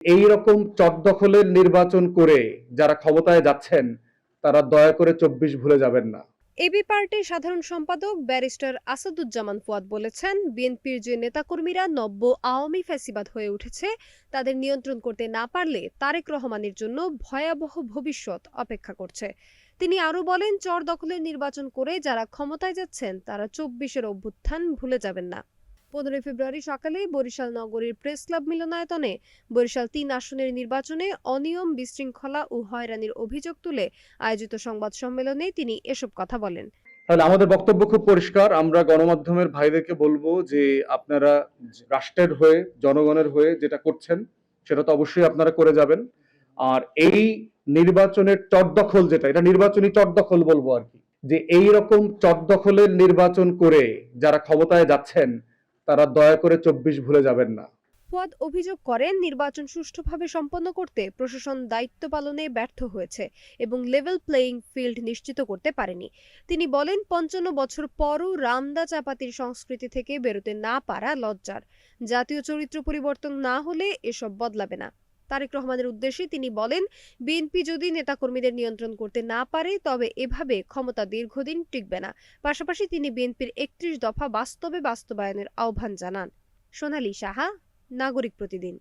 এই রকম চটদখলের নির্বাচন করে যারা ক্ষমতায় যাচ্ছেন তারা দয়া করে ২৪ ভুলে যাবেন না। এবি পার্টির সাধারণ সম্পাদক ব্যারিস্টার আসাদুজ্জামান ফুয়াদ বলেছেন, বিএনপির যে নেতাকর্মীরা নব্য আওয়ামী ফ্যাসিবাদ হয়ে উঠেছে তাদের নিয়ন্ত্রণ করতে না পারলে তারেক রহমানের জন্য ভয়াবহ ভবিষ্যৎ অপেক্ষা করছে। তিনি আরও বলেন, চর দখলের নির্বাচন করে যারা ক্ষমতায় যাচ্ছেন তারা ২৪-এর অভ্যুত্থান ভুলে যাবেন না। ১৫ ফেব্রুয়ারি সকালে বরিশাল নগরীর প্রেস ক্লাব মিলনায়তনে বরিশাল ৩ আসনের নির্বাচনে অনিয়ম, বিশৃঙ্খলা ও হয়রানির অভিযোগ তুলে আয়োজিত সংবাদ সম্মেলনে তিনি এসব কথা বলেন। তাহলে আমাদের বক্তব্য খুব পরিষ্কার। আমরা গণমাধ্যমের ভাইদেরকে বলবো যে আপনারা রাষ্ট্রের হয়ে, জনগণের হয়ে যেটা করছেন সেটা তো অবশ্যই আপনারা করে যাবেন। আর এই নির্বাচনের চটদখল যেটা, এটা নির্বাচনী চটদখল বলবো আর কি, যে এই রকম চটদখলের নির্বাচন করে যারা ক্ষমতায় যাচ্ছেন তারা দয়া করে ২৪ ভুলে যাবেন না। ফুয়াদ অভিযোগ করেন, নির্বাচন সুষ্ঠুভাবে সম্পন্ন করতে প্রশাসন দায়িত্ব পালনে ব্যর্থ হয়েছে এবং লেভেল প্লেয়িং ফিল্ড নিশ্চিত করতে পারেনি। তিনি বলেন, ৫৫ বছর পরও রামদা চাপাতির সংস্কৃতি থেকে বেরোতে না পারা লজ্জার। জাতীয় চরিত্র পরিবর্তন না হলে এসব বদলাবে না। তারেক রহমানের উদ্দেশ্যে তিনি বলেন, বিএনপি যদি নেতাকর্মীদের নিয়ন্ত্রণ করতে না পারে তবে এভাবে ক্ষমতা দীর্ঘদিন টিকবে না। পাশাপাশি তিনি বিএনপির ৩১ দফা বাস্তবে বাস্তবায়নের আহ্বান জানান। সোনালী সাহা, নাগরিক প্রতিদিন।